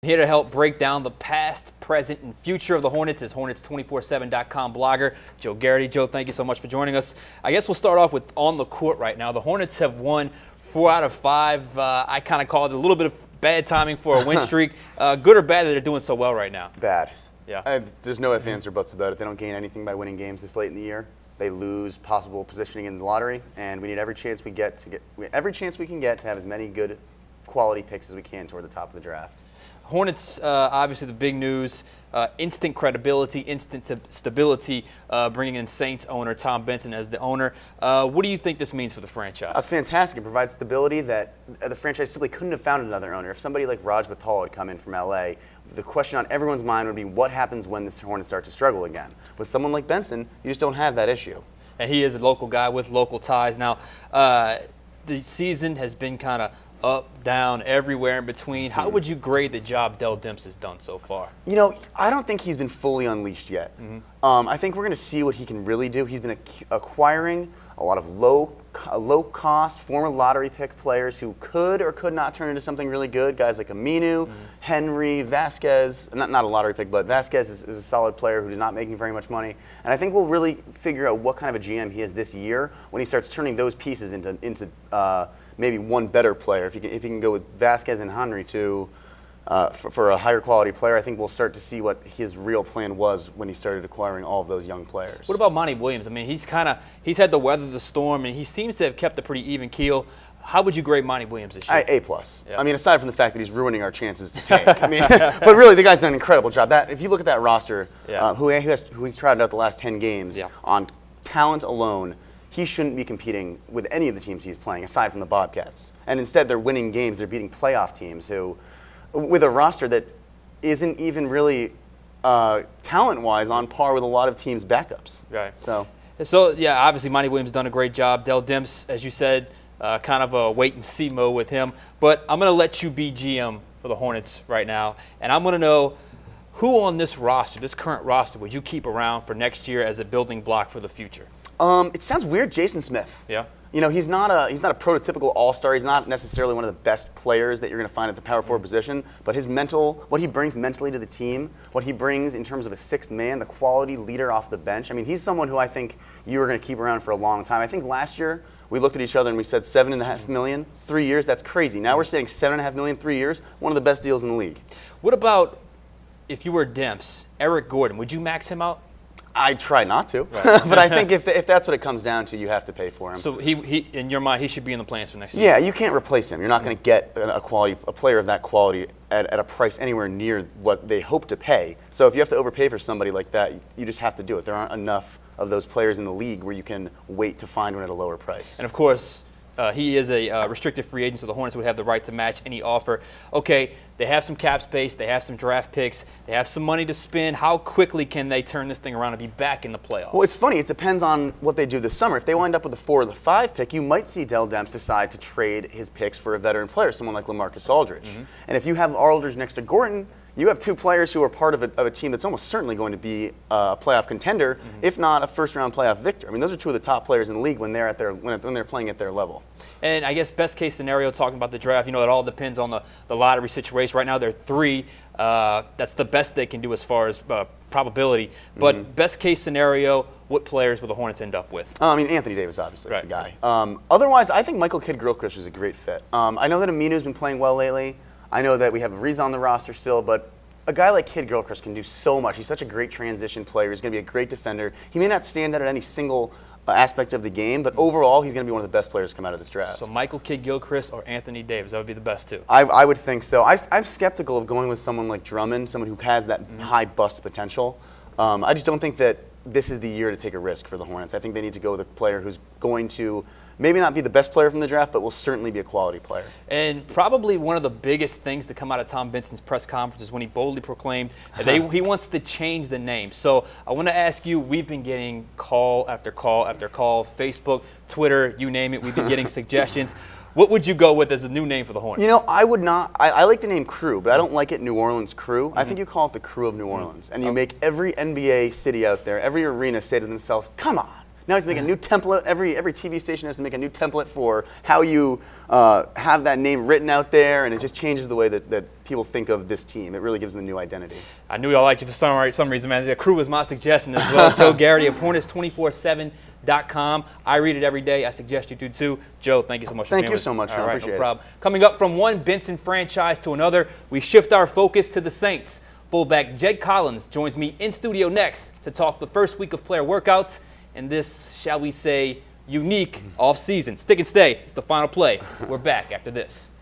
Here to help break down the past, present, and future of the Hornets is Hornets247.com blogger Joe Gerrity. Joe, thank you so much for joining us. I guess we'll start off with on the court right now. The Hornets have won 4 out of 5. I kind of call it a little bit of bad timing for a win streak. Good or bad that they're doing so well right now? Bad. Yeah. There's no ifs, ands, or buts about it. They don't gain anything by winning games this late in the year. They lose possible positioning in the lottery, and we need every chance we can get to have as many good quality picks as we can toward the top of the draft. Hornets, obviously the big news, instant credibility, instant stability, bringing in Saints owner Tom Benson as the owner. What do you think this means for the franchise? It's fantastic. It provides stability that the franchise simply couldn't have found another owner. If somebody like Raj Batal had come in from LA, the question on everyone's mind would be what happens when the Hornets start to struggle again. With someone like Benson, you just don't have that issue. And he is a local guy with local ties. Now, the season has been kind of up, down, everywhere in between. How would you grade the job Dell Demps has done so far? You know, I don't think he's been fully unleashed yet. I think we're going to see what he can really do. He's been acquiring a lot of low-cost, former lottery pick players who could or could not turn into something really good. Guys like Aminu, Henry, Vasquez. Not a lottery pick, but Vasquez is a solid player who's not making very much money. And I think we'll really figure out what kind of a GM he is this year when he starts turning those pieces into maybe one better player. If he can go with Vasquez and Henry for a higher quality player, I think we'll start to see what his real plan was when he started acquiring all of those young players. What about Monty Williams? I mean, he's had to weather the storm, and he seems to have kept a pretty even keel. How would you grade Monty Williams this year? A+. Yeah. I mean, aside from the fact that he's ruining our chances to tank. I mean, but really, the guy's done an incredible job. If you look at that roster, who he's tried out the last 10 games on talent alone, he shouldn't be competing with any of the teams he's playing, aside from the Bobcats. And instead, they're winning games. They're beating playoff teams who, with a roster that isn't even really talent-wise on par with a lot of teams' backups. Right. So yeah, obviously Monty Williams done a great job. Dell Demps, as you said, kind of a wait-and-see mode with him. But I'm going to let you be GM for the Hornets right now, and I'm going to know who on this roster, this current roster, would you keep around for next year as a building block for the future? It sounds weird, Jason Smith. Yeah. You know, he's not a prototypical all-star. He's not necessarily one of the best players that you're going to find at the power forward position. But what he brings mentally to the team, what he brings in terms of a sixth man, the quality leader off the bench. I mean, he's someone who I think you are going to keep around for a long time. I think last year we looked at each other and we said $7.5 million, 3 years. That's crazy. Now we're saying $7.5 million, 3 years. One of the best deals in the league. What about if you were Demps, Eric Gordon? Would you max him out? I try not to, but I think if that's what it comes down to, you have to pay for him. So he in your mind, he should be in the plans for next year. Yeah, you can't replace him. You're not going to get a player of that quality at a price anywhere near what they hope to pay. So if you have to overpay for somebody like that, you just have to do it. There aren't enough of those players in the league where you can wait to find one at a lower price. And of course, he is a restricted free agent, so the Hornets would have the right to match any offer. Okay, they have some cap space, they have some draft picks, they have some money to spend. How quickly can they turn this thing around and be back in the playoffs? Well, it's funny. It depends on what they do this summer. If they wind up with a 4 or the 5 pick, you might see Dell Demps decide to trade his picks for a veteran player, someone like LaMarcus Aldridge. And if you have Aldridge next to Gordon, you have 2 players who are part of a team that's almost certainly going to be a playoff contender, if not a first-round playoff victor. I mean, those are 2 of the top players in the league when they're playing at their level. And I guess best case scenario, talking about the draft, it all depends on the lottery situation. Right now, they're 3. That's the best they can do as far as probability. But best case scenario, what players will the Hornets end up with? I mean, Anthony Davis obviously is the guy. Otherwise, I think Michael Kidd-Gilchrist is a great fit. I know that Aminu's been playing well lately. I know that we have Ariza on the roster still, but a guy like Kidd-Gilchrist can do so much. He's such a great transition player. He's going to be a great defender. He may not stand out at any single aspect of the game, but overall, he's going to be one of the best players to come out of this draft. So Michael Kidd-Gilchrist or Anthony Davis, that would be the best 2. I would think so. I'm skeptical of going with someone like Drummond, someone who has that high bust potential. I just don't think that this is the year to take a risk for the Hornets. I think they need to go with a player who's going to maybe not be the best player from the draft, but will certainly be a quality player. And probably one of the biggest things to come out of Tom Benson's press conference is when he boldly proclaimed that he wants to change the name. So I want to ask you, we've been getting call after call after call, Facebook, Twitter, you name it. We've been getting suggestions. What would you go with as a new name for the Hornets? You know, I would not. I like the name Crew, but I don't like it New Orleans Crew. I think you call it the Crew of New Orleans. And you make every NBA city out there, every arena say to themselves, come on. Now he's making a new template. Every TV station has to make a new template for how you have that name written out there, and it just changes the way that people think of this team. It really gives them a new identity. I knew y'all liked you for some reason, man. The crew was my suggestion as well. Joe Gerrity of Hornets247.com. I read it every day. I suggest you do too. Joe, thank you so much for being with us. Thank you so much, Sean. All right, Appreciate no problem. Coming up from one Benson franchise to another, we shift our focus to the Saints. Fullback Jed Collins joins me in studio next to talk the first week of player workouts and this, shall we say, unique off-season. Stick and stay. It's the final play. We're back after this.